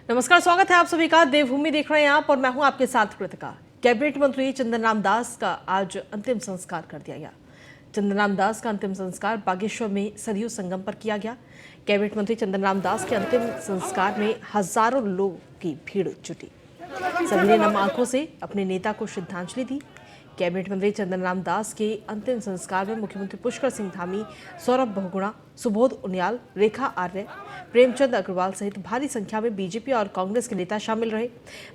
नमस्कार, स्वागत है आप सभी का। देवभूमि देख रहे हैं आप और मैं हूं आपके साथ कृतिका। कैबिनेट मंत्री चंदन राम दास का आज अंतिम संस्कार कर दिया गया। चंदन राम दास का अंतिम संस्कार बागेश्वर में सरयू संगम पर किया गया। कैबिनेट मंत्री चंदन राम दास के अंतिम संस्कार में हजारों लोगों की भीड़ जुटी। सभी ने नम आंखों से अपने नेता को श्रद्धांजलि दी। कैबिनेट मंत्री चंदन राम दास के अंतिम संस्कार में मुख्यमंत्री पुष्कर सिंह धामी, सौरभ बहुगुणा, सुबोध उनियाल, रेखा आर्य, प्रेमचंद अग्रवाल सहित भारी संख्या में बीजेपी और कांग्रेस के नेता शामिल रहे।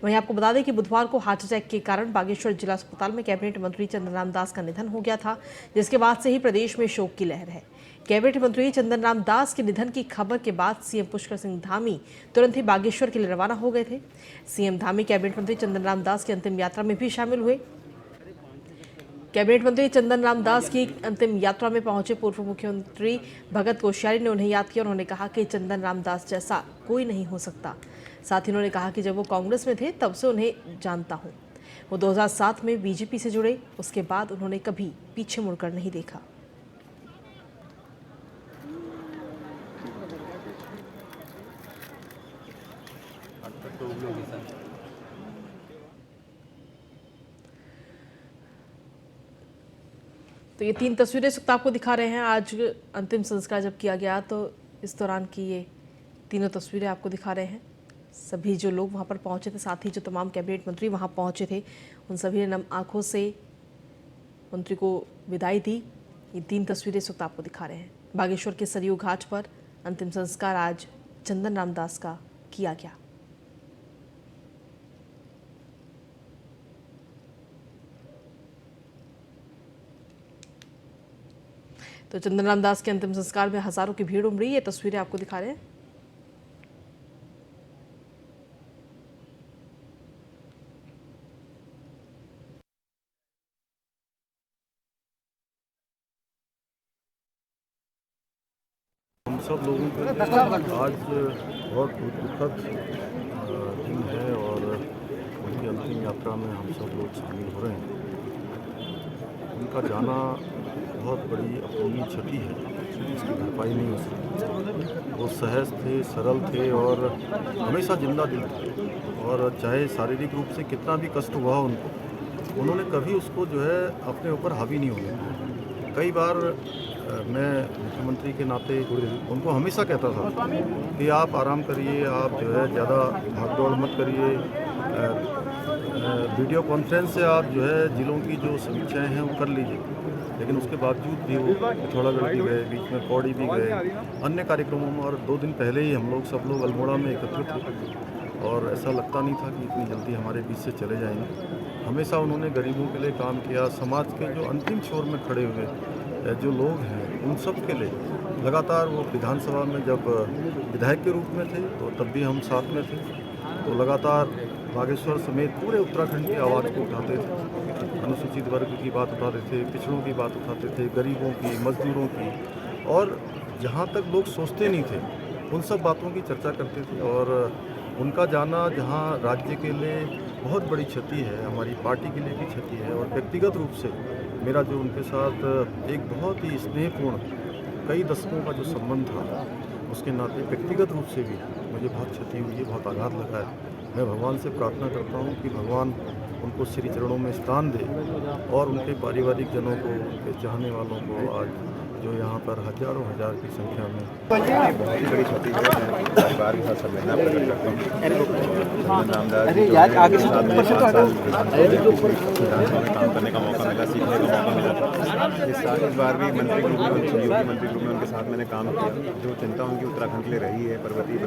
वहीं आपको बता दें कि बुधवार को हार्ट अटैक के कारण बागेश्वर जिला अस्पताल में कैबिनेट मंत्री चंदन राम दास का निधन हो गया था, जिसके बाद से ही प्रदेश में शोक की लहर है। कैबिनेट मंत्री चंदन राम दास के निधन की खबर के बाद सीएम पुष्कर सिंह धामी तुरंत ही बागेश्वर के लिए रवाना हो गए थे। सीएम धामी कैबिनेट मंत्री चंदन राम दास की अंतिम यात्रा में भी शामिल हुए। कैबिनेट मंत्री चंदन राम दास की अंतिम यात्रा में पहुंचे पूर्व मुख्यमंत्री भगत कोश्यारी ने उन्हें याद किया। उन्होंने कहा कि चंदन राम दास जैसा कोई नहीं हो सकता। साथ ही उन्होंने कहा कि जब वो कांग्रेस में थे तब से उन्हें जानता हूं। वो 2007 में बीजेपी से जुड़े, उसके बाद उन्होंने कभी पीछे मुड़कर नहीं देखा। तो ये 3 तस्वीरें इस वक्त आपको दिखा रहे हैं। आज अंतिम संस्कार जब किया गया तो इस दौरान की ये तीनों तस्वीरें आपको दिखा रहे हैं। सभी जो लोग वहां पर पहुंचे थे, साथ ही जो तमाम कैबिनेट मंत्री वहां पहुंचे थे, उन सभी ने नम आंखों से मंत्री को विदाई दी। ये 3 तस्वीरें इस वक्त आपको दिखा रहे हैं। बागेश्वर के सरयू घाट पर अंतिम संस्कार आज चंदन राम दास का किया गया। तो चंदन राम दास के अंतिम संस्कार में हजारों की भीड़ उमड़ी। ये तस्वीरें आपको दिखा रहे हैं। हम सब लोगों के लिए आज बहुत दुखद दिन है और उनकी अंतिम यात्रा में हम सब लोग शामिल हो रहे हैं। उनका जाना बहुत बड़ी अपूर्णीय क्षति है, इसकी भरपाई नहीं हो सकती। वो सहज थे, सरल थे और हमेशा जिंदा दिल थे। और चाहे शारीरिक रूप से कितना भी कष्ट हुआ उनको, उन्होंने कभी उसको जो है अपने ऊपर हावी नहीं होने दिया। कई बार मैं मुख्यमंत्री के नाते उनको हमेशा कहता था कि आप आराम करिए, आप जो है ज़्यादा भागदौड़ मत करिए, वीडियो कॉन्फ्रेंस से आप जो है जिलों की जो समीक्षाएं हैं वो कर लीजिए। लेकिन उसके बावजूद भी वो पिथौरागढ़ भी गए, बीच में पौड़ी भी गए, अन्य कार्यक्रमों में। और 2 दिन पहले ही हम लोग सब लोग अल्मोड़ा में एकत्रित थे और ऐसा लगता नहीं था कि इतनी जल्दी हमारे बीच से चले जाएंगे। हमेशा उन्होंने गरीबों के लिए काम किया। समाज के जो अंतिम छोर में खड़े हुए जो लोग हैं उन सब के लिए लगातार वो विधानसभा में जब विधायक के रूप में थे तो तब भी हम साथ में थे। तो लगातार बागेश्वर समेत पूरे उत्तराखंड की आवाज़ को उठाते थे। अनुसूचित वर्ग की बात उठाते थे, पिछड़ों की बात उठाते थे, गरीबों की, मजदूरों की, और जहाँ तक लोग सोचते नहीं थे उन सब बातों की चर्चा करते थे। और उनका जाना जहाँ राज्य के लिए बहुत बड़ी क्षति है, हमारी पार्टी के लिए भी क्षति है, और व्यक्तिगत रूप से मेरा जो उनके साथ एक बहुत ही स्नेहपूर्ण कई दशकों का जो संबंध था, उसके नाते व्यक्तिगत रूप से भी मुझे बहुत क्षति हुई है, बहुत आघात लगा है। मैं भगवान से प्रार्थना करता हूँ कि भगवान उनको श्री चरणों में स्थान दे और उनके पारिवारिक जनों को, उनके चाहने वालों को आज जो यहाँ पर हजारों हजार की संख्या में बहुत ही बड़ी क्षति है। मैं परिवार के साथ संवेदना प्रकट करता हूँ। चंदन राम दास जी जो आगे साथ में 5 साल विधानसभा में काम करने का मौका मिला, सीखने का मौका मिला। इस बार भी मंत्री ग्रुप में, सहयोगी मंत्री ग्रुप में उनके साथ मैंने काम किया। जो चिंता उनकी उत्तराखंड के लिए रही है, पर्वतीय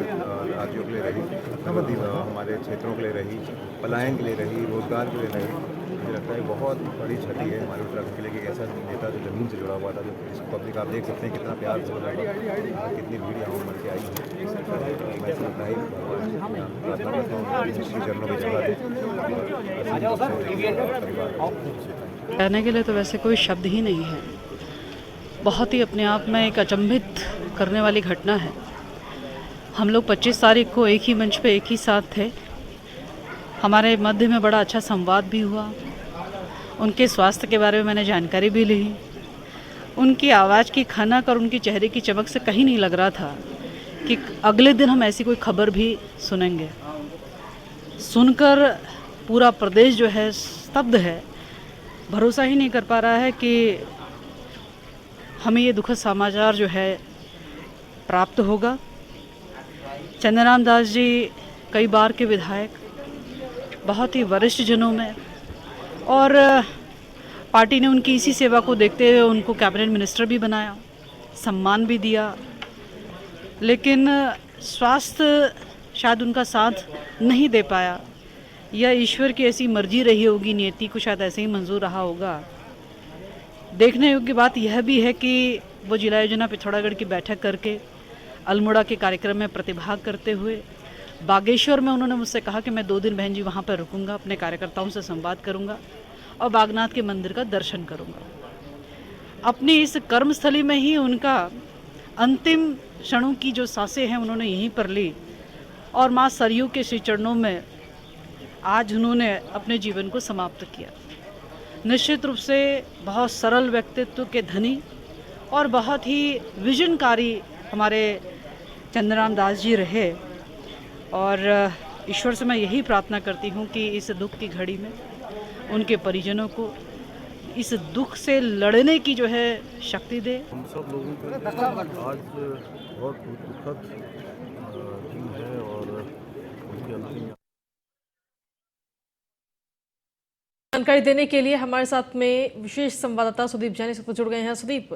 राज्यों के लिए रही, पर्वतीय हमारे क्षेत्रों के लिए रही, पलायन के लिए रही, रोजगार के लिए रही, मुझे लगता है बहुत बड़ी क्षति है हमारे उत्तराखंड के लिए कि ऐसा नेता जो ज़मीन से जुड़ा हुआ था, जो पब्लिक आप देख सकते हैं कितना प्यार से लगा, कितनी भीड़ यहाँ उमड़ के आई है। मैं लगता है प्रार्थना करता हूँ श्री चरणों में जगह दे। कहने के लिए तो वैसे कोई शब्द ही नहीं है। बहुत ही अपने आप में एक अचंभित करने वाली घटना है। हम लोग 25 तारीख को एक ही मंच पे एक ही साथ थे। हमारे मध्य में बड़ा अच्छा संवाद भी हुआ। उनके स्वास्थ्य के बारे में मैंने जानकारी भी ली। उनकी आवाज़ की खनक और उनकी चेहरे की चमक से कहीं नहीं लग रहा था कि अगले दिन हम ऐसी कोई खबर भी सुनेंगे। सुनकर पूरा प्रदेश जो है स्तब्ध है, भरोसा ही नहीं कर पा रहा है कि हमें ये दुखद समाचार जो है प्राप्त होगा। चंद्रराम दास जी कई बार के विधायक, बहुत ही वरिष्ठ जनों में, और पार्टी ने उनकी इसी सेवा को देखते हुए उनको कैबिनेट मिनिस्टर भी बनाया, सम्मान भी दिया, लेकिन स्वास्थ्य शायद उनका साथ नहीं दे पाया, या ईश्वर की ऐसी मर्जी रही होगी, नियति को शायद ऐसे ही मंजूर रहा होगा। देखने योग्य बात यह भी है कि वो जिला योजना पिथौरागढ़ की बैठक करके अल्मोड़ा के कार्यक्रम में प्रतिभाग करते हुए बागेश्वर में उन्होंने मुझसे कहा कि मैं 2 दिन बहन जी वहाँ पर रुकूंगा, अपने कार्यकर्ताओं से संवाद करूंगा और बागनाथ के मंदिर का दर्शन करूंगा। अपनी इस कर्मस्थली में ही उनका अंतिम क्षणों की जो सांसें हैं उन्होंने यहीं पर ली, और माँ सरयू के श्री चरणों में आज उन्होंने अपने जीवन को समाप्त किया। निश्चित रूप से बहुत सरल व्यक्तित्व के धनी और बहुत ही विजनकारी हमारे चंद्रराम दास जी रहे, और ईश्वर से मैं यही प्रार्थना करती हूँ कि इस दुख की घड़ी में उनके परिजनों को इस दुख से लड़ने की जो है शक्ति दे। हम सब लोगों के लिए आज बहुत दुखद दिन है और उनकी अंतिम जानकारी देने के लिए हमारे साथ में विशेष संवाददाता सुदीप जैन इस वक्त जुड़ गए हैं। सुदीप,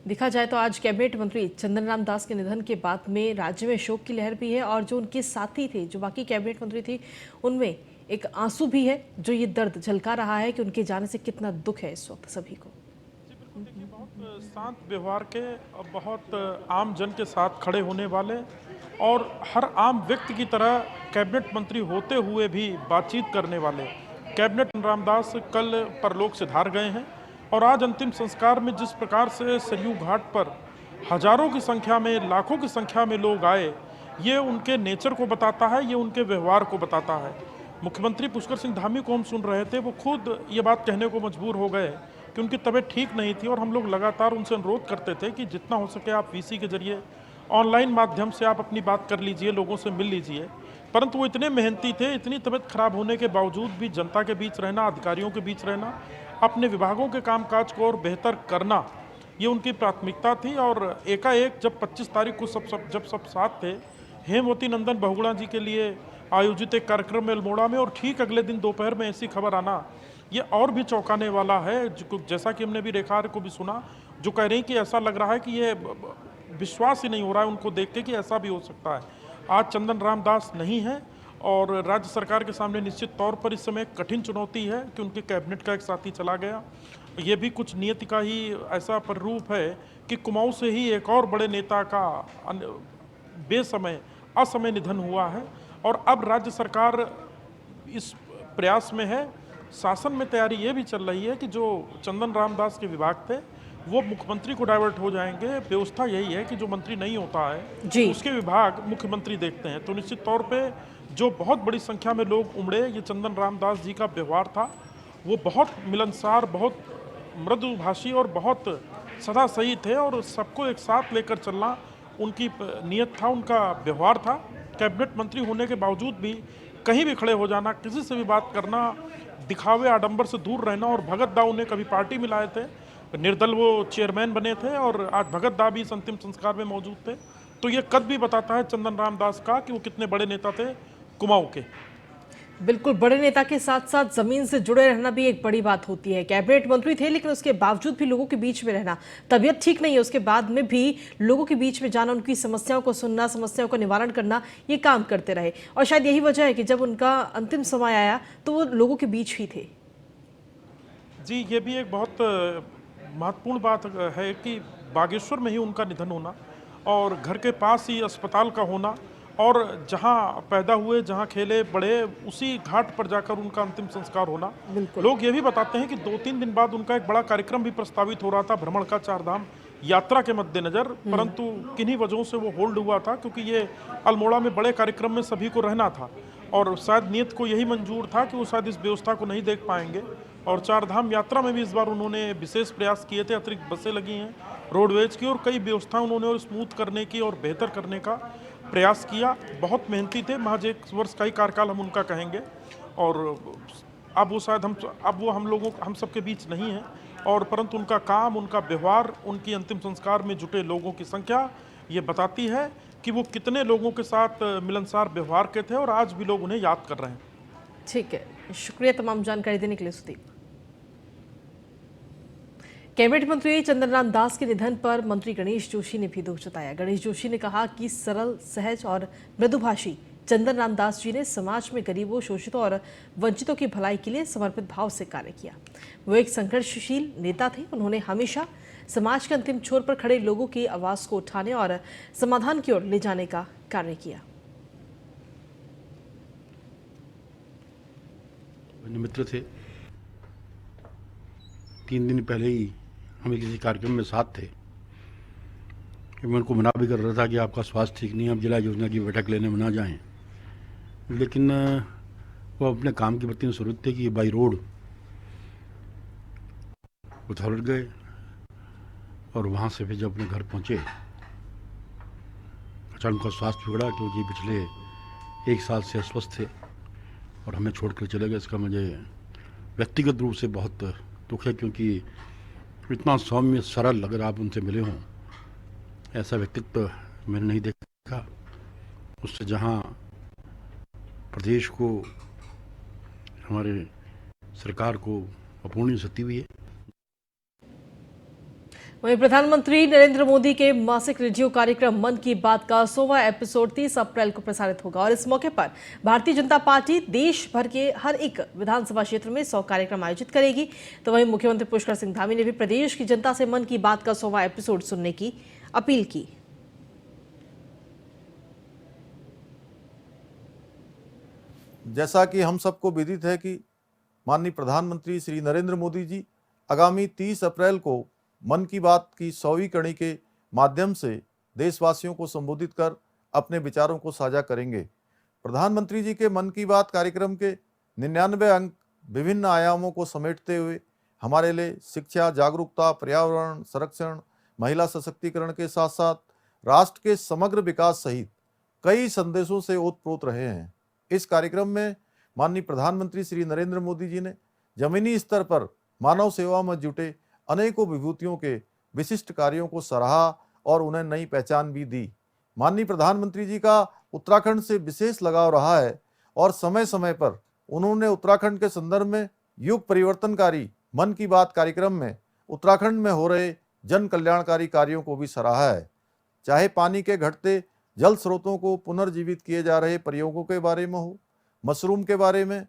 देखा जाए तो आज कैबिनेट मंत्री चंद्रराम दास के निधन के बाद में राज्य में शोक की लहर भी है, और जो उनके साथी थे, जो बाकी कैबिनेट मंत्री थे, उनमें एक आंसू भी है जो ये दर्द झलका रहा है कि उनके जाने से कितना दुख है इस वक्त सभी को। बहुत शांत व्यवहार के, बहुत आम जन के साथ खड़े होने वाले और हर आम व्यक्ति की तरह कैबिनेट मंत्री होते हुए भी बातचीत करने वाले कैबिनेट रामदास कल परलोक से धार गए हैं, और आज अंतिम संस्कार में जिस प्रकार से सरयू घाट पर हजारों की संख्या में, लाखों की संख्या में लोग आए, ये उनके नेचर को बताता है, ये उनके व्यवहार को बताता है। मुख्यमंत्री पुष्कर सिंह धामी को हम सुन रहे थे, वो खुद ये बात कहने को मजबूर हो गए कि उनकी तबीयत ठीक नहीं थी, और हम लोग लगातार उनसे अनुरोध करते थे कि जितना हो सके आप वीसी के जरिए ऑनलाइन माध्यम से आप अपनी बात कर लीजिए, लोगों से मिल लीजिए। परंतु वो इतने मेहनती थे, इतनी तबीयत खराब होने के बावजूद भी जनता के बीच रहना, अधिकारियों के बीच रहना, अपने विभागों के कामकाज को और बेहतर करना, ये उनकी प्राथमिकता थी। और एकाएक जब 25 तारीख को जब सब साथ थे हेमवती नंदन बहुगुणा जी के लिए आयोजित एक कार्यक्रम में अल्मोड़ा में, और ठीक अगले दिन दोपहर में ऐसी खबर आना, ये और भी चौंकाने वाला है। जैसा कि हमने भी रेखा को भी सुना, जो कह रही कि ऐसा लग रहा है कि ये विश्वास ही नहीं हो रहा है उनको देख के कि ऐसा भी हो सकता है। आज चंद्रराम दास नहीं है, और राज्य सरकार के सामने निश्चित तौर पर इस समय कठिन चुनौती है कि उनके कैबिनेट का एक साथी चला गया। ये भी कुछ नियति का ही ऐसा प्ररूप है कि कुमाऊं से ही एक और बड़े नेता का असमय निधन हुआ है, और अब राज्य सरकार इस प्रयास में है। शासन में तैयारी ये भी चल रही है कि जो चंद्रराम दास के विभाग थे वो मुख्यमंत्री को डाइवर्ट हो जाएंगे। व्यवस्था यही है कि जो मंत्री नहीं होता है उसके विभाग मुख्यमंत्री देखते हैं। तो निश्चित तौर पे जो बहुत बड़ी संख्या में लोग उमड़े, ये चंद्रराम दास जी का व्यवहार था, वो बहुत मिलनसार, बहुत मृदुभाषी और बहुत सदा सही थे, और सबको एक साथ लेकर चलना उनकी नीयत था, उनका व्यवहार था। कैबिनेट मंत्री होने के बावजूद भी कहीं भी खड़े हो जाना, किसी से भी बात करना, दिखावे आडंबर से दूर रहना। और भगत दा उन्हें कभी पार्टी में लाए थे, निर्दल वो चेयरमैन बने थे, और आज भगत दा भी इस अंतिम संस्कार में मौजूद थे। तो ये कद भी बताता है चंद्रराम दास का कि वो कितने बड़े नेता थे कुमाऊं के। बिल्कुल, बड़े नेता के साथ साथ जमीन से जुड़े रहना भी एक बड़ी बात होती है। कैबिनेट मंत्री थे, लेकिन उसके बावजूद भी लोगों के बीच में रहना, तबीयत ठीक नहीं है उसके बाद में भी लोगों के बीच में जाना, उनकी समस्याओं को सुनना, समस्याओं का निवारण करना, ये काम करते रहे। और शायद यही वजह है कि जब उनका अंतिम समय आया तो वो लोगों के बीच ही थे। जी, ये भी एक बहुत महत्वपूर्ण बात है कि बागेश्वर में ही उनका निधन होना, और घर के पास ही अस्पताल का होना, और जहां पैदा हुए, जहां खेले बड़े, उसी घाट पर जाकर उनका अंतिम संस्कार होना। लोग ये भी बताते हैं कि 2-3 दिन बाद उनका एक बड़ा कार्यक्रम भी प्रस्तावित हो रहा था भ्रमण का, 4 धाम यात्रा के मद्देनजर, परंतु किन्हीं वजहों से वो होल्ड हुआ था, क्योंकि ये अल्मोड़ा में बड़े कार्यक्रम में सभी को रहना था, और शायद नियत को यही मंजूर था कि वो शायद इस व्यवस्था को नहीं देख पाएंगे। और 4 धाम यात्रा में भी इस बार उन्होंने विशेष प्रयास किए थे, अतिरिक्त बसें लगी हैं रोडवेज की, और कई व्यवस्था उन्होंने और स्मूथ करने की और बेहतर करने का प्रयास किया, बहुत मेहनती थे, महज 1 वर्ष का ही कार्यकाल हम उनका कहेंगे। और अब वो शायद हम सबके बीच नहीं हैं, और परंतु उनका काम, उनका व्यवहार, उनकी अंतिम संस्कार में जुटे लोगों की संख्या ये बताती है कि वो कितने लोगों के साथ मिलनसार व्यवहार के थे, और आज भी लोग उन्हें याद कर रहे हैं। ठीक है, शुक्रिया तमाम जानकारी देने के लिए सुदीप। कैबिनेट मंत्री चंदन राम दास के निधन पर मंत्री गणेश जोशी ने भी दुख जताया। गणेश जोशी ने कहा कि सरल, सहज और मृदुभाषी चंदन राम दास जी ने समाज में गरीबों, शोषितों और वंचितों की भलाई के लिए समर्पित भाव से कार्य किया। वो एक संघर्षशील नेता थे। उन्होंने हमेशा समाज के अंतिम छोर पर खड़े लोगों की आवाज को उठाने और समाधान की ओर ले जाने का कार्य किया। मित्र थे। 3 दिन पहले ही हमें किसी कार्यक्रम में साथ थे कि मैं उनको मना भी कर रहा था कि आपका स्वास्थ्य ठीक नहीं है, आप जिला योजना की बैठक लेने में ना जाएं, लेकिन वो अपने काम के प्रति जरूरत थे कि बाई रोड उतर गए, और वहाँ से फिर जब अपने घर पहुँचे अचानक उनका स्वास्थ्य बिगड़ा, क्योंकि पिछले 1 साल से अस्वस्थ थे और हमें छोड़कर चले गए। इसका मुझे व्यक्तिगत रूप से बहुत दुख है, क्योंकि इतना सौम्य, सरल, अगर आप उनसे मिले हों, ऐसा व्यक्तित्व मैंने नहीं देखा। उससे जहाँ प्रदेश को, हमारे सरकार को अपूर्णीय क्षति हुई है। वहीं प्रधानमंत्री नरेंद्र मोदी के मासिक रेडियो कार्यक्रम मन की बात का 100वां एपिसोड 30 अप्रैल को प्रसारित होगा, और इस मौके पर भारतीय जनता पार्टी देश भर के हर एक विधानसभा क्षेत्र में 100 कार्यक्रम आयोजित करेगी। तो वहीं मुख्यमंत्री पुष्कर सिंह धामी ने भी प्रदेश की जनता से मन की बात का 100वां एपिसोड सुनने की अपील की। जैसा कि हम सबको विदित है कि माननीय प्रधानमंत्री श्री नरेंद्र मोदी जी आगामी 30 अप्रैल को मन की बात की 100वीं कड़ी के माध्यम से देशवासियों को संबोधित कर अपने विचारों को साझा करेंगे। प्रधानमंत्री जी के मन की बात कार्यक्रम के 99 अंक विभिन्न आयामों को समेटते हुए हमारे लिए शिक्षा, जागरूकता, पर्यावरण संरक्षण, महिला सशक्तिकरण के साथ साथ राष्ट्र के समग्र विकास सहित कई संदेशों से ओतप्रोत रहे हैं। इस कार्यक्रम में माननीय प्रधानमंत्री श्री नरेंद्र मोदी जी ने जमीनी स्तर पर मानव सेवा में जुटे अनेकों विभूतियों के विशिष्ट कार्यों को सराहा और उन्हें नई पहचान भी दी। माननीय प्रधानमंत्री जी का उत्तराखंड से विशेष लगाव रहा है और समय समय पर उन्होंने उत्तराखंड के संदर्भ में युग परिवर्तनकारी मन की बात कार्यक्रम में उत्तराखंड में हो रहे जन कल्याणकारी कार्यों को भी सराहा है। चाहे पानी के घटते जल स्रोतों को पुनर्जीवित किए जा रहे प्रयोगों के बारे में हो, मशरूम के बारे में,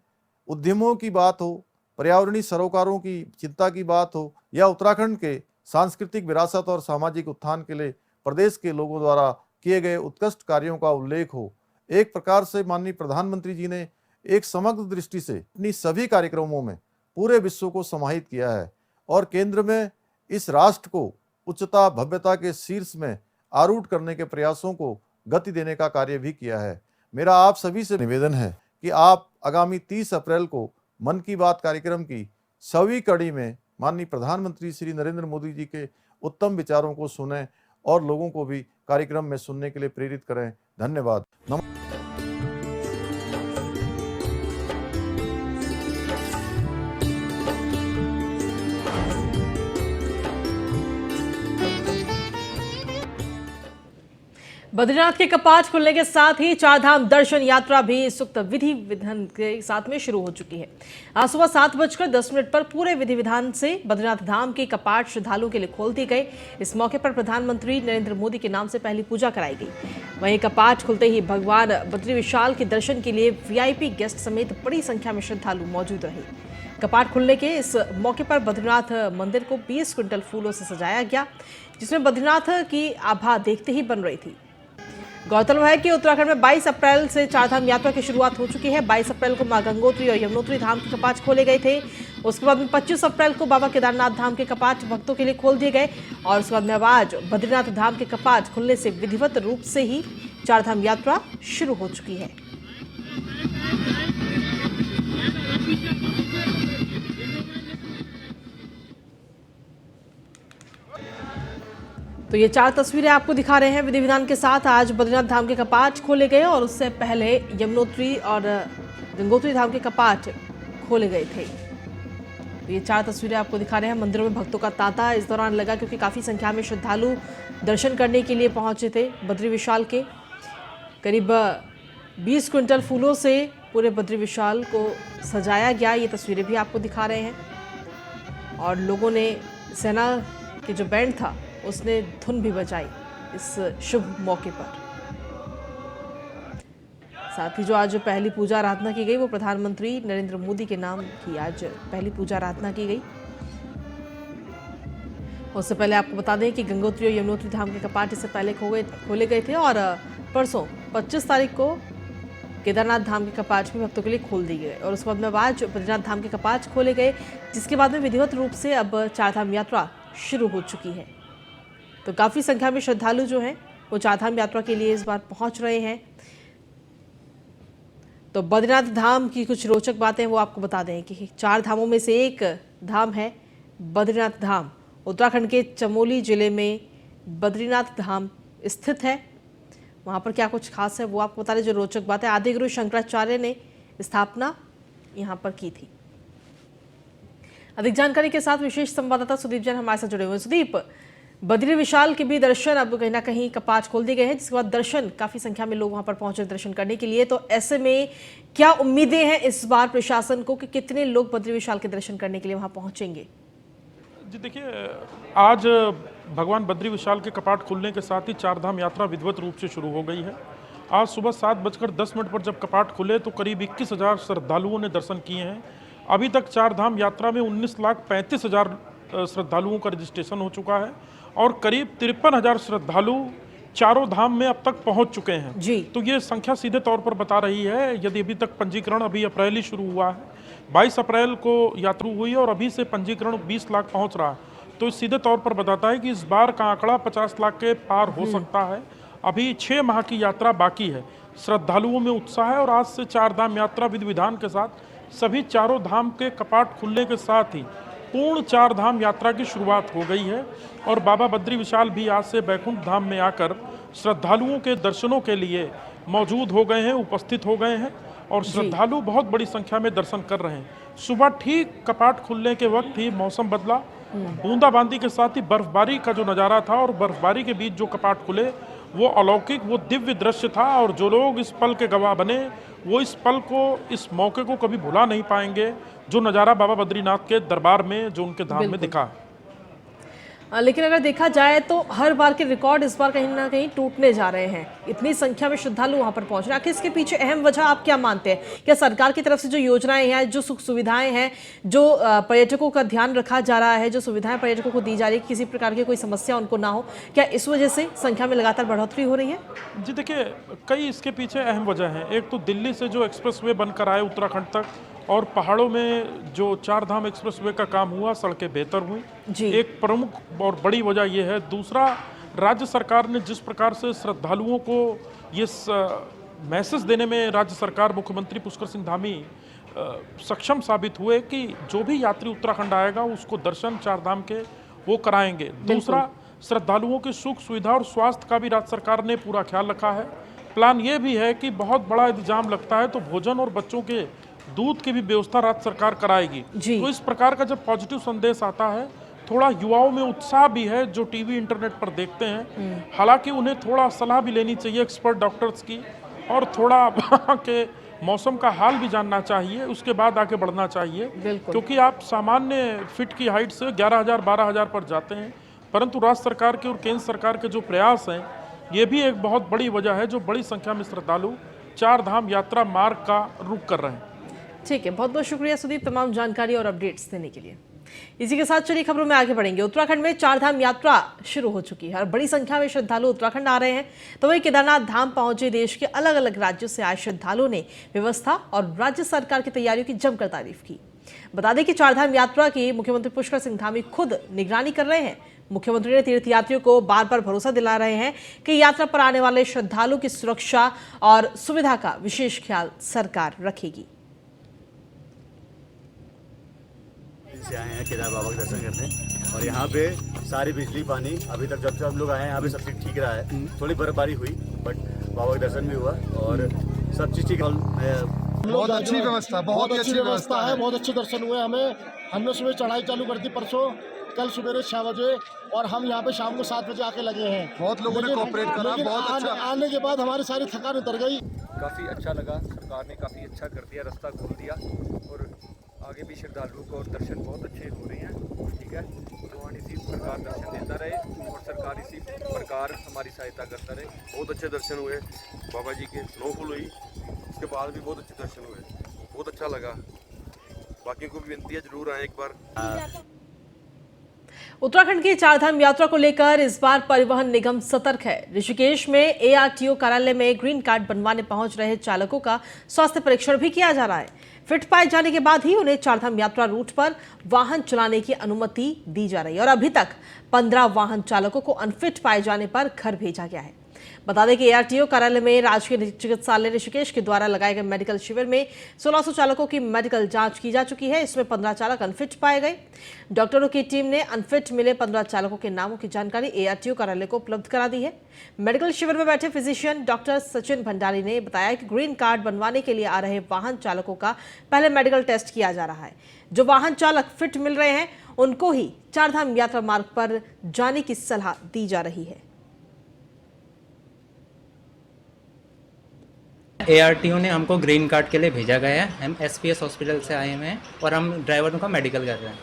उद्यमों की बात हो, पर्यावरणीय सरोकारों की चिंता की बात हो, या उत्तराखंड के सांस्कृतिक विरासत और सामाजिक उत्थान के लिए प्रदेश के लोगों द्वारा किए गए उत्कृष्ट कार्यों का उल्लेख हो। एक प्रकार से माननीय प्रधानमंत्री जी ने एक समग्र दृष्टि से अपनी सभी कार्यक्रमों में पूरे विश्व को समाहित किया है और केंद्र में इस राष्ट्र को उच्चता, भव्यता के शीर्ष में आरूढ़ करने के प्रयासों को गति देने का कार्य भी किया है। मेरा आप सभी से निवेदन है कि आप आगामी 30 अप्रैल को मन की बात कार्यक्रम की 100वीं कड़ी में माननीय प्रधानमंत्री श्री नरेंद्र मोदी जी के उत्तम विचारों को सुनें और लोगों को भी कार्यक्रम में सुनने के लिए प्रेरित करें। धन्यवाद। बद्रीनाथ के कपाट खुलने के साथ ही चारधाम दर्शन यात्रा भी सूक्त विधि विधान के साथ में शुरू हो चुकी है। आज सुबह 7:10 पर पूरे विधि विधान से बद्रीनाथ धाम के कपाट श्रद्धालुओं के लिए खोल दिए गए। इस मौके पर प्रधानमंत्री नरेंद्र मोदी के नाम से पहली पूजा कराई गई। वहीं कपाट खुलते ही भगवान बद्री विशाल के दर्शन के लिए VIP गेस्ट समेत बड़ी संख्या में श्रद्धालु मौजूद रहे। कपाट खुलने के इस मौके पर बद्रीनाथ मंदिर को 20 क्विंटल फूलों से सजाया गया, जिसमें बद्रीनाथ की आभा देखते ही बन रही थी। गौरतलब है कि उत्तराखंड में 22 अप्रैल से चारधाम यात्रा की शुरुआत हो चुकी है। 22 अप्रैल को मां गंगोत्री और यमुनोत्री धाम के कपाट खोले गए थे। उसके बाद में 25 अप्रैल को बाबा केदारनाथ धाम के कपाट भक्तों के लिए खोल दिए गए और उसके बाद में आज बद्रीनाथ धाम के कपाट खुलने से विधिवत रूप से ही चारधाम यात्रा शुरू हो चुकी है। तो तो ये 4 तस्वीरें आपको दिखा रहे हैं विधि विधान के साथ। आज बद्रीनाथ धाम के कपाट खोले गए और उससे पहले यमुनोत्री और गंगोत्री धाम के कपाट खोले गए थे। तो ये 4 तस्वीरें आपको दिखा रहे हैं। मंदिरों में भक्तों का तांता इस दौरान लगा क्योंकि काफ़ी संख्या में श्रद्धालु दर्शन करने के लिए पहुंचे थे। बद्री विशाल के करीब 20 क्विंटल फूलों से पूरे बद्री विशाल को सजाया गया। ये तस्वीरें भी आपको दिखा रहे हैं। और लोगों ने, सेना के जो बैंड था उसने धुन भी बजाई इस शुभ मौके पर। साथ ही जो आज पहली पूजा आराधना की गई वो प्रधानमंत्री नरेंद्र मोदी के नाम की आज पहली पूजा आराधना की गई। उससे पहले आपको बता दें कि गंगोत्री और यमुनोत्री धाम के कपाट इससे पहले खोले गए थे और परसों 25 तारीख को केदारनाथ धाम के कपाट भी भक्तों के लिए खोल दिए गए और उसके बाद में आज बद्रीनाथ धाम के कपाट खोले गए, जिसके बाद में विधिवत रूप से अब 4 धाम यात्रा शुरू हो चुकी है। तो काफ़ी संख्या में श्रद्धालु जो हैं वो 4 धाम यात्रा के लिए इस बार पहुंच रहे हैं। तो बद्रीनाथ धाम की कुछ रोचक बातें वो आपको बता दें कि 4 धामों में से एक धाम है बद्रीनाथ धाम। उत्तराखंड के चमोली जिले में बद्रीनाथ धाम स्थित है। वहाँ पर क्या कुछ खास है वो आपको बता दें। जो रोचक बात है, आदि गुरु शंकराचार्य ने स्थापना यहाँ पर की थी। अधिक जानकारी के साथ विशेष संवाददाता सुदीप जैन हमारे साथ जुड़े हुए हैं। सुदीप, बद्री विशाल के भी दर्शन अब कहीं ना कहीं कपाट खोल दिए गए हैं, जिसके बाद दर्शन काफी संख्या में लोग वहां पर पहुंचे दर्शन करने के लिए। तो ऐसे में क्या उम्मीदें हैं इस बार प्रशासन को कि कितने लोग बद्री विशाल के दर्शन करने के लिए वहां पहुंचेंगे? जी देखिए, आज भगवान बद्री विशाल के कपाट खुलने के साथ ही 4 धाम यात्रा विधिवत रूप से शुरू हो गई है। आज सुबह 7:10 पर जब कपाट खुले तो करीब 21,000 श्रद्धालुओं ने दर्शन किए हैं। अभी तक 4 धाम यात्रा में 19,35,000 श्रद्धालुओं का रजिस्ट्रेशन हो चुका है और करीब 53,000 श्रद्धालु चारों धाम में अब तक पहुंच चुके हैं जी। तो ये संख्या सीधे तौर पर बता रही है, यदि अभी तक पंजीकरण अभी अप्रैल ही शुरू हुआ है, 22 अप्रैल को यात्रा हुई और अभी से पंजीकरण 20 लाख पहुंच रहा है, तो सीधे तौर पर बताता है कि इस बार का आंकड़ा 50 लाख के पार हो सकता है। अभी 6 माह की यात्रा बाकी है। श्रद्धालुओं में उत्साह है और आज से 4 धाम यात्रा विधि विधान के साथ सभी चारों धाम के कपाट खुलने के साथ ही पूर्ण 4 धाम यात्रा की शुरुआत हो गई है और बाबा बद्री विशाल भी आज से बैकुंठ धाम में आकर श्रद्धालुओं के दर्शनों के लिए मौजूद हो गए हैं, उपस्थित हो गए हैं और श्रद्धालु बहुत बड़ी संख्या में दर्शन कर रहे हैं। सुबह ठीक कपाट खुलने के वक्त ही मौसम बदला, बूंदाबांदी के साथ ही बर्फबारी का जो नज़ारा था और बर्फबारी के बीच जो कपाट खुले वो अलौकिक, वो दिव्य दृश्य था और जो लोग इस पल के गवाह बने वो इस पल को, इस मौके को कभी भुला नहीं पाएंगे, जो नज़ारा बाबा बद्रीनाथ के दरबार में, जो उनके धाम में दिखा। लेकिन अगर देखा जाए तो हर बार के रिकॉर्ड इस बार कहीं ना कहीं टूटने जा रहे हैं। इतनी संख्या में श्रद्धालु वहां पर पहुंच रहे हैं, आखिर इसके पीछे अहम वजह आप क्या मानते हैं? क्या सरकार की तरफ से जो योजनाएं हैं, जो सुख सुविधाएं हैं, जो पर्यटकों का ध्यान रखा जा रहा है, जो सुविधाएं पर्यटकों को दी जा रही है, किसी प्रकार की कोई समस्या उनको ना हो, क्या इस वजह से संख्या में लगातार बढ़ोतरी हो रही है? जी देखिए, कई इसके पीछे अहम वजह हैं। एक तो दिल्ली से जो एक्सप्रेसवे बनकर आए उत्तराखंड तक और पहाड़ों में जो 4 धाम एक्सप्रेसवे का काम हुआ, सड़कें बेहतर हुई, एक प्रमुख और बड़ी वजह यह है। दूसरा, राज्य सरकार ने जिस प्रकार से श्रद्धालुओं को ये मैसेज देने में राज्य सरकार, मुख्यमंत्री पुष्कर सिंह धामी सक्षम साबित हुए कि जो भी यात्री उत्तराखंड आएगा उसको दर्शन 4 धाम के वो कराएंगे। दूसरा, श्रद्धालुओं की सुख सुविधा और स्वास्थ्य का भी राज्य सरकार ने पूरा ख्याल रखा है। प्लान ये भी है कि बहुत बड़ा इंतजाम लगता है तो भोजन और बच्चों के दूध की भी व्यवस्था राज्य सरकार कराएगी। तो इस प्रकार का जब पॉजिटिव संदेश आता है, थोड़ा युवाओं में उत्साह भी है जो टीवी इंटरनेट पर देखते हैं। हालांकि उन्हें थोड़ा सलाह भी लेनी चाहिए एक्सपर्ट डॉक्टर्स की और थोड़ा वहाँ के मौसम का हाल भी जानना चाहिए, उसके बाद आगे बढ़ना चाहिए, क्योंकि आप सामान्य फिट की हाइट से 11,000 12,000 पर जाते हैं, परंतु राज्य सरकार के और केंद्र सरकार के जो प्रयास हैं ये भी एक बहुत बड़ी वजह है जो बड़ी संख्या में श्रद्धालु 4 धाम यात्रा मार्ग का रुख कर रहे हैं। ठीक है, बहुत बहुत शुक्रिया सुदीप तमाम जानकारी और अपडेट्स देने के लिए। इसी के साथ चलिए खबरों में आगे बढ़ेंगे। उत्तराखंड में 4 धाम यात्रा शुरू हो चुकी है और बड़ी संख्या में श्रद्धालु उत्तराखंड आ रहे हैं। तो वही केदारनाथ धाम पहुंचे देश के अलग अलग राज्यों से आए श्रद्धालुओं ने व्यवस्था और राज्य सरकार की तैयारियों की जमकर तारीफ की। बता दें कि 4 धाम यात्रा की मुख्यमंत्री पुष्कर सिंह धामी खुद निगरानी कर रहे हैं। मुख्यमंत्री ने तीर्थयात्रियों को बार बार भरोसा दिला रहे हैं कि यात्रा पर आने वाले श्रद्धालुओं की सुरक्षा और सुविधा का विशेष ख्याल सरकार रखेगी। दिन से आए हैं केदार बाबा के दर्शन करने और यहाँ पे सारी बिजली पानी अभी तक जब से हम लोग आए हैं यहाँ पे सब चीज़ ठीक रहा है। थोड़ी बर्फबारी हुई बट बाबा का दर्शन भी हुआ और सब चीज़ ठीक। बहुत अच्छी व्यवस्था, बहुत अच्छी व्यवस्था है, बहुत अच्छे दर्शन हुए हमें। हमने सुबह चढ़ाई चालू कर दी परसों, कल सुबह 6 बजे और हम यहाँ पे शाम को 7 बजे आके लगे हैं। बहुत लोगों ने कोऑपरेट करा, बहुत अच्छा। आने के बाद हमारी सारी थकान उतर गई। काफ़ी अच्छा लगा, सरकार ने काफ़ी अच्छा कर दिया, रास्ता खोल दिया और आगे भी श्रद्धालुओं को दर्शन बहुत अच्छे हो रहे हैं। ठीक है, भगवान इसी प्रकार दर्शन देता रहे और सरकार इसी प्रकार हमारी सहायता करता रहे। बहुत अच्छे दर्शन हुए बाबा जी के, स्नोफॉल हुई, उसके बाद भी बहुत अच्छे दर्शन हुए, बहुत अच्छा लगा। बाकी को भी विनती है जरूर आए एक बार। उत्तराखंड की चारधाम यात्रा को लेकर इस बार परिवहन निगम सतर्क है। ऋषिकेश में एआरटीओ कार्यालय में ग्रीन कार्ड बनवाने पहुंच रहे चालकों का स्वास्थ्य परीक्षण भी किया जा रहा है। फिट पाए जाने के बाद ही उन्हें चारधाम यात्रा रूट पर वाहन चलाने की अनुमति दी जा रही है और अभी तक 15 वाहन चालकों को अनफिट पाए जाने पर घर भेजा गया है। बता दें कि एआरटीओ कार्यालय में राजकीय चिकित्सालय ऋषिकेश के द्वारा लगाए गए मेडिकल शिविर में 1600 चालकों की मेडिकल जांच की जा चुकी है। इसमें 15 चालक अनफिट पाए गए। डॉक्टरों की टीम ने अनफिट मिले 15 चालकों के नामों की जानकारी एआरटीओ कार्यालय को उपलब्ध करा दी है। मेडिकल शिविर में बैठे फिजिशियन डॉक्टर सचिन भंडारी ने बताया कि ग्रीन कार्ड बनवाने के लिए आ रहे वाहन चालकों का पहले मेडिकल टेस्ट किया जा रहा है। जो वाहन चालक फिट मिल रहे हैं उनको ही चारधाम यात्रा मार्ग पर जाने की सलाह दी जा रही है। एआरटीओ ने हमको ग्रीन कार्ड के लिए भेजा गया है। हम एसपीएस हॉस्पिटल से आए हुए हैं और हम ड्राइवरों का मेडिकल कर रहे हैं।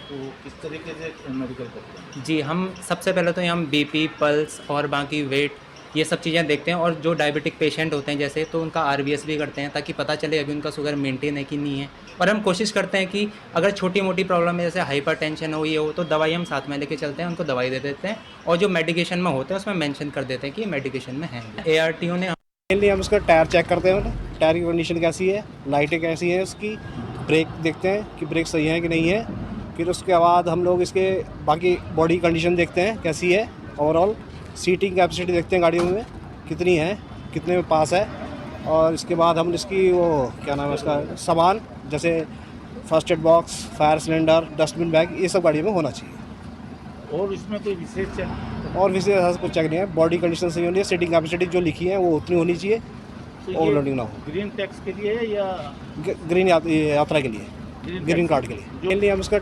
तो किस तरीके से मेडिकल करते हैं? जी, हम सबसे पहले तो हम बीपी, पल्स और बाकी वेट ये सब चीज़ें देखते हैं और जो डायबिटिक पेशेंट होते हैं जैसे, तो उनका आरबीएस भी करते हैं ताकि पता चले अभी उनका शुगर मेंटेन है कि नहीं है। और हम कोशिश करते हैं कि अगर छोटी मोटी प्रॉब्लम है जैसे हाइपर टेंशन हो, ये हो, तो दवाई हम साथ में लेके चलते हैं, उनको दवाई दे देते हैं और जो मेडिकेशन में होते हैं उसमें मेंशन कर देते हैं कि मेडिकेशन में है। एआरटीओ ने मेनली हम उसका टायर चेक करते हैं, टायर की कंडीशन कैसी है, लाइटें कैसी हैं उसकी, ब्रेक देखते हैं कि ब्रेक सही है कि नहीं है। फिर उसके बाद हम लोग इसके बाकी बॉडी कंडीशन देखते हैं कैसी है, ओवरऑल सीटिंग कैपेसिटी देखते हैं गाड़ियों में कितनी है, कितने में पास है। और इसके बाद हम इसकी वो क्या नाम है उसका सामान जैसे first aid box, fire cylinder, dustbin bag, ये सब गाड़ी में होना चाहिए। और इसमें कोई विशेष चेक और विशेष ऐसा कुछ चेक नहीं है, बॉडी कंडीशन सही होनी है, सीटिंग कैपेसिटी जो लिखी है वो उतनी होनी चाहिए, ओवरलोडिंग ना हो। ग्रीन टैक्स के लिए या ग्रीन यात्रा के लिए, ग्रीन कार्ड के लिए मेनली हम इसका।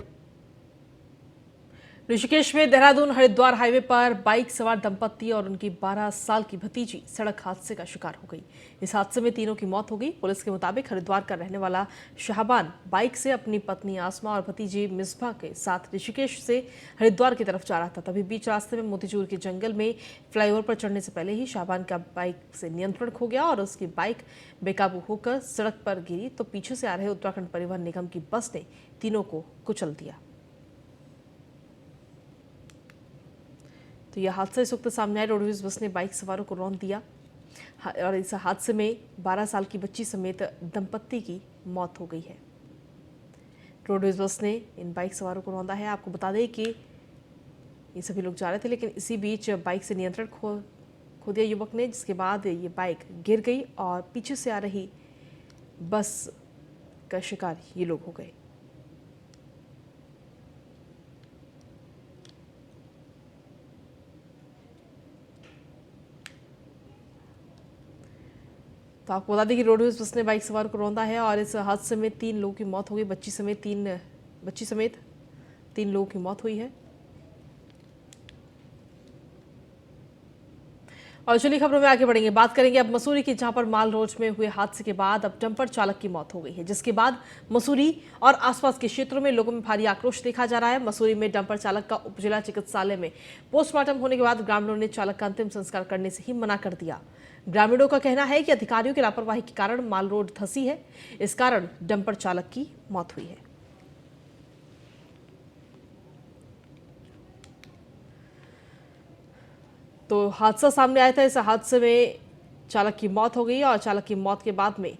ऋषिकेश में देहरादून हरिद्वार हाईवे पर बाइक सवार दंपत्ति और उनकी 12 साल की भतीजी सड़क हादसे का शिकार हो गई। इस हादसे में तीनों की मौत हो गई। पुलिस के मुताबिक हरिद्वार का रहने वाला शाहबान बाइक से अपनी पत्नी आसमा और भतीजी मिसबा के साथ ऋषिकेश से हरिद्वार की तरफ जा रहा था। तभी बीच रास्ते में मोतीचूर के जंगल में फ्लाईओवर पर चढ़ने से पहले ही शाहबान का बाइक से नियंत्रण खो गया और उसकी बाइक बेकाबू होकर सड़क पर गिरी तो पीछे से आ रहे उत्तराखंड परिवहन निगम की बस ने तीनों को कुचल दिया। तो यह हादसा इस वक्त सामने आया। रोडवेज बस ने बाइक सवारों को रौंद दिया और इस हादसे में 12 साल की बच्ची समेत दंपत्ति की मौत हो गई है। रोडवेज बस ने इन बाइक सवारों को रौंदा है। आपको बता दें कि ये सभी लोग जा रहे थे लेकिन इसी बीच बाइक से नियंत्रण खो दिया युवक ने, जिसके बाद ये बाइक गिर गई और पीछे से आ रही बस का शिकार ये लोग हो गए। तो आपको बता दें कि रोडवेज बस ने बाइक सवार को रौंदा है और इस हादसे में 3 लोगों की मौत हो गई। बच्ची समेत 3 लोगों की मौत हुई है। और चलिए खबरों में आगे बढ़ेंगे, बात करेंगे अब मसूरी की, जहां पर माल रोड में हुए हादसे के बाद अब डंपर चालक की मौत हो गई है, जिसके बाद मसूरी और आसपास के क्षेत्रों में लोगों में भारी आक्रोश देखा जा रहा है। मसूरी में डंपर चालक का उपजिला चिकित्सालय में पोस्टमार्टम होने के बाद ग्रामीणों ने चालक का अंतिम संस्कार करने से ही मना कर दिया। ग्रामीणों का कहना है कि अधिकारियों की लापरवाही के कारण माल रोड धंसी है, इस कारण डंपर चालक की मौत हुई है। तो हादसा सामने आया था। इस हादसे में चालक की मौत हो गई और चालक की मौत के बाद में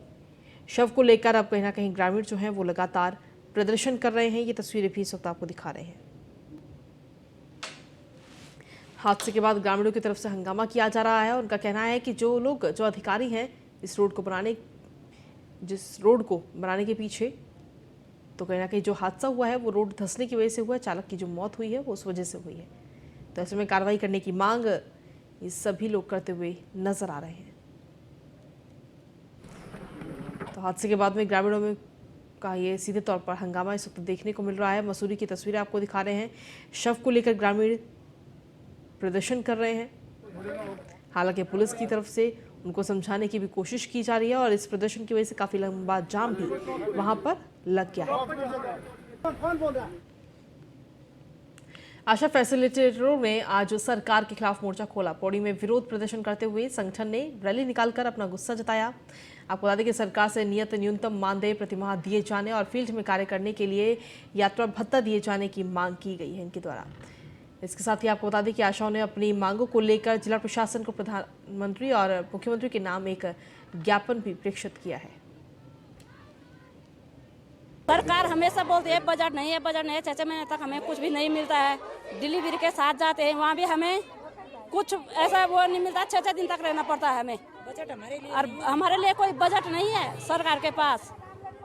शव को लेकर अब कहीं ना कहीं ग्रामीण जो हैं वो लगातार प्रदर्शन कर रहे हैं। ये तस्वीरें भी इस वक्त आपको दिखा रहे हैं। हादसे के बाद ग्रामीणों की तरफ से हंगामा किया जा रहा है। उनका कहना है कि जो अधिकारी हैं जिस रोड को बनाने के पीछे तो कहीं ना कहीं जो हादसा हुआ है वो रोड धंसने की वजह से हुआ है, चालक की जो मौत हुई है वो उस वजह से हुई है। तो ऐसे में कार्रवाई करने की मांग ये सभी लोग करते हुए नजर आ रहे हैं। तो हादसे के बाद में ग्रामीणों में का ये सीधे तौर पर हंगामा इस वक्त देखने को मिल रहा है। मसूरी की तस्वीरें आपको दिखा रहे हैं। शव को लेकर ग्रामीण प्रदर्शन कर रहे हैं। हालांकि पुलिस की तरफ से उनको समझाने की भी कोशिश की जा रही है और इस प्रदर्शन की वजह से काफी लंबा जाम भी वहां पर लग गया है। आशा फैसिलिटेटरों ने आज सरकार के खिलाफ मोर्चा खोला। पौड़ी में विरोध प्रदर्शन करते हुए संगठन ने रैली निकालकर अपना गुस्सा जताया। आपको बता दें कि सरकार से नियत न्यूनतम मानदेय प्रतिमाह दिए जाने और फील्ड में कार्य करने के लिए यात्रा भत्ता दिए जाने की मांग की गई है इनके द्वारा। इसके साथ ही आपको बता दें कि आशाओं ने अपनी मांगों को लेकर जिला प्रशासन को प्रधानमंत्री और मुख्यमंत्री के नाम एक ज्ञापन भी प्रेषित किया है। सरकार हमेशा बोलती है बजट नहीं है, बजट नहीं है। 6 महीने तक हमें कुछ भी नहीं मिलता है। डिलीवरी के साथ जाते हैं वहाँ भी हमें कुछ ऐसा वो नहीं मिलता। 6 दिन तक रहना पड़ता है हमें। बजट हमारे लिए और हमारे लिए कोई बजट नहीं है सरकार के पास।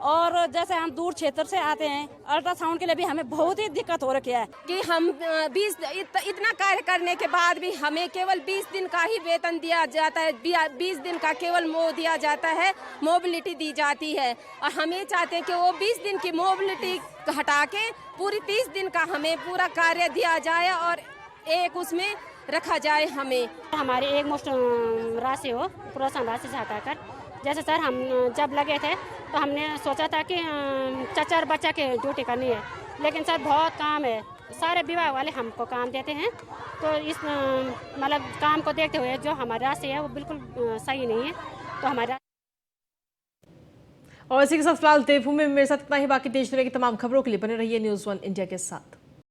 और जैसे हम दूर क्षेत्र से आते हैं, अल्ट्रासाउंड के लिए भी हमें बहुत ही दिक्कत हो रखी है कि हम इतना कार्य करने के बाद भी हमें केवल 20 दिन का ही वेतन दिया जाता है। 20 दिन का केवल दिया जाता है, मोबिलिटी दी जाती है। और हमें चाहते हैं कि वो 20 दिन की मोबिलिटी हटा के पूरी 30 दिन का हमें पूरा कार्य दिया जाए और एक उसमें रखा जाए। हमारी एक मुश्त राशि हो, प्रोत्साहन राशि से हटाकर। जैसे सर हम जब लगे थे तो हमने सोचा था कि चचर बच्चा के ड्यूटी करनी है, लेकिन सर बहुत काम है। सारे विभाग वाले हमको काम देते हैं, तो इस मतलब काम को देखते हुए जो हमारी राशि है वो बिल्कुल सही नहीं है। तो हमारा और इसी के साथ फिलहाल देवभूमि में मेरे साथ इतना ही। बाकी देश दुनिया की तमाम खबरों के लिए बने रहिए न्यूज़ 1 इंडिया के साथ।